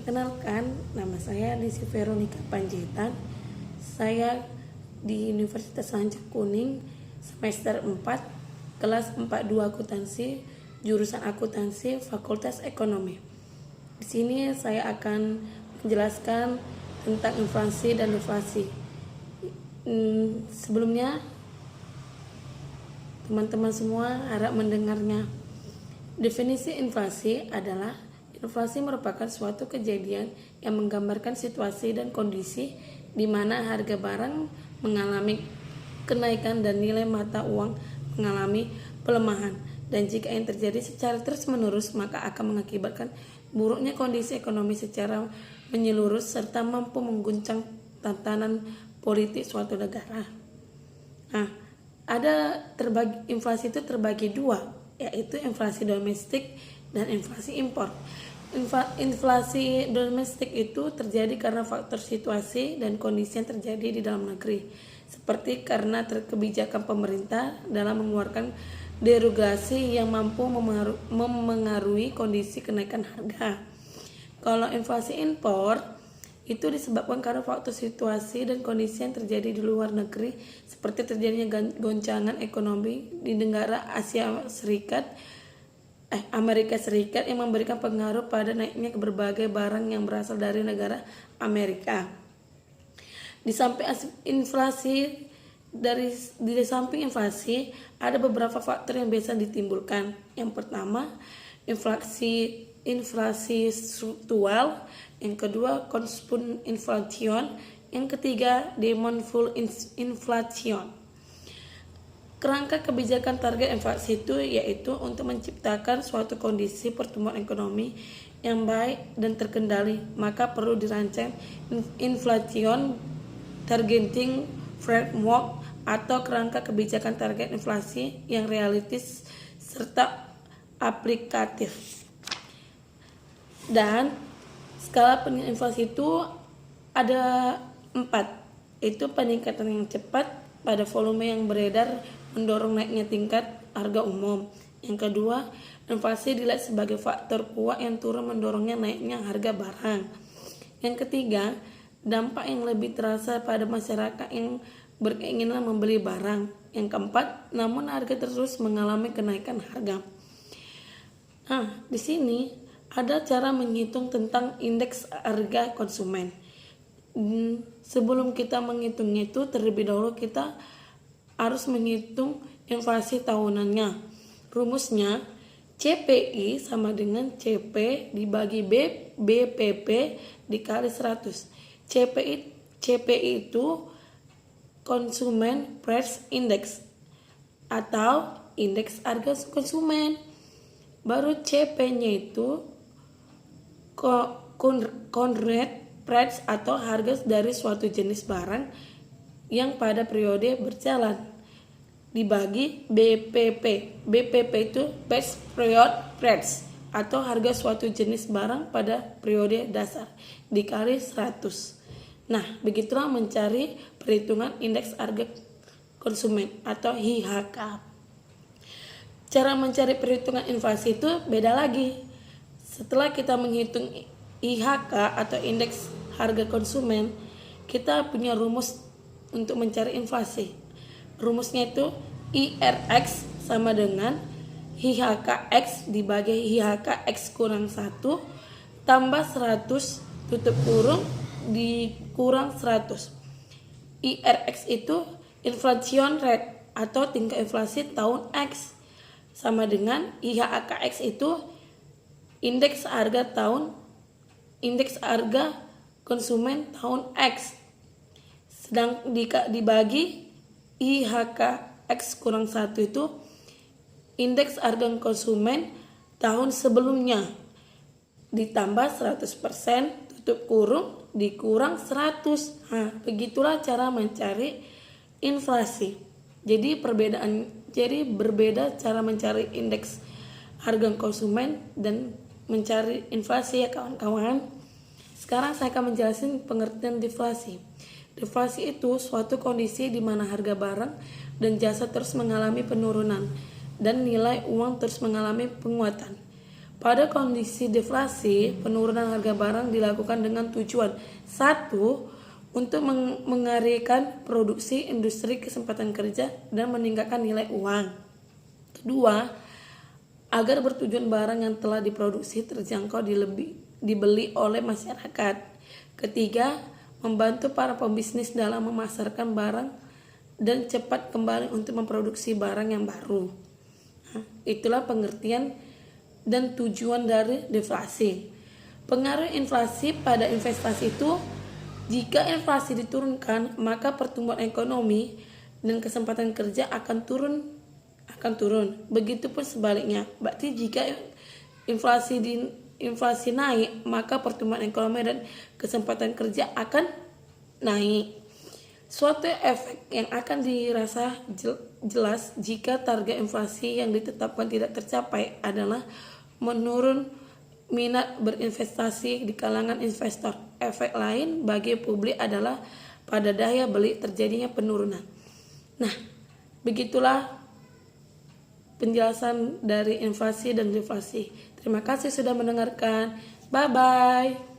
Perkenalkan, nama saya Lisi Veronica Panjaitan. Saya di Universitas Lancang Kuning, semester 4, kelas 42 akuntansi, jurusan akuntansi, Fakultas Ekonomi. Di sini saya akan menjelaskan tentang inflasi dan deflasi. Sebelumnya, teman-teman semua harap mendengarnya. Definisi inflasi adalah inflasi merupakan suatu kejadian yang menggambarkan situasi dan kondisi di mana harga barang mengalami kenaikan dan nilai mata uang mengalami pelemahan. Dan jika yang terjadi secara terus-menerus, maka akan mengakibatkan buruknya kondisi ekonomi secara menyeluruh serta mampu mengguncang tatanan politik suatu negara. Nah, inflasi itu terbagi dua, yaitu inflasi domestik dan inflasi impor. Inflasi domestik itu terjadi karena faktor situasi dan kondisi yang terjadi di dalam negeri, seperti karena kebijakan pemerintah dalam mengeluarkan derogasi yang mampu memengaruhi kondisi kenaikan harga. Kalau inflasi impor itu disebabkan karena faktor situasi dan kondisi yang terjadi di luar negeri, seperti terjadinya goncangan ekonomi di negara Amerika Serikat yang memberikan pengaruh pada naiknya berbagai barang yang berasal dari negara Amerika. Di samping inflasi, ada beberapa faktor yang biasa ditimbulkan. Yang pertama, inflasi struktural, yang kedua consumption inflation, yang ketiga demandful inflation. Kerangka kebijakan target inflasi itu yaitu untuk menciptakan suatu kondisi pertumbuhan ekonomi yang baik dan terkendali, maka perlu dirancang inflation targeting framework atau kerangka kebijakan target inflasi yang realistis serta aplikatif. Dan skala penilaian inflasi itu ada 4, itu peningkatan yang cepat pada volume yang beredar mendorong naiknya tingkat harga umum. Yang kedua, inflasi dilihat sebagai faktor kuat yang turun mendorongnya naiknya harga barang. Yang ketiga, dampak yang lebih terasa pada masyarakat yang berkeinginan membeli barang. Yang keempat, namun harga terus mengalami kenaikan harga. Nah, di sini ada cara menghitung tentang indeks harga konsumen. Sebelum kita menghitungnya itu, terlebih dahulu kita harus menghitung inflasi tahunannya. Rumusnya CPI sama dengan CP dibagi BPP dikali 100. CPI itu Consumer Price Index atau indeks harga konsumen. Baru CP-nya itu Consumer Price atau harga dari suatu jenis barang yang pada periode berjalan dibagi BPP. BPP itu Base Period Price atau harga suatu jenis barang pada periode dasar dikali 100. Nah, begitulah mencari perhitungan indeks harga konsumen atau IHK. Cara mencari perhitungan inflasi itu beda lagi. Setelah kita menghitung IHK atau indeks harga konsumen, kita punya rumus untuk mencari inflasi. Rumusnya itu IRX sama dengan IHKX dibagi IHKX kurang 1 tambah 100 tutup kurung dikurang 100. IRX itu inflation rate atau tingkat inflasi tahun X sama dengan IHKX itu indeks harga konsumen tahun X. Sedang dibagi IHKX kurang 1 itu indeks harga konsumen tahun sebelumnya ditambah 100% tutup kurung dikurang 100. Nah, begitulah cara mencari inflasi. Jadi berbeda cara mencari indeks harga konsumen dan mencari inflasi ya kawan-kawan. Sekarang saya akan menjelaskan pengertian deflasi. Deflasi itu suatu kondisi di mana harga barang dan jasa terus mengalami penurunan dan nilai uang terus mengalami penguatan. Pada kondisi deflasi, penurunan harga barang dilakukan dengan tujuan: satu, untuk mengalirkan produksi industri kesempatan kerja dan meningkatkan nilai uang. Kedua, agar bertujuan barang yang telah diproduksi terjangkau dibeli oleh masyarakat. Ketiga, membantu para pembisnis dalam memasarkan barang dan cepat kembali untuk memproduksi barang yang baru. Nah, itulah pengertian dan tujuan dari deflasi. Pengaruh inflasi pada investasi itu, jika inflasi diturunkan, maka pertumbuhan ekonomi dan kesempatan kerja akan turun. Begitupun sebaliknya. Berarti jika inflasi naik, maka pertumbuhan ekonomi dan kesempatan kerja akan naik. Suatu efek yang akan dirasa jelas jika target inflasi yang ditetapkan tidak tercapai adalah menurun minat berinvestasi di kalangan investor. Efek lain bagi publik adalah pada daya beli terjadinya penurunan. Nah, begitulah penjelasan dari inflasi dan deflasi. Terima kasih sudah mendengarkan. Bye-bye.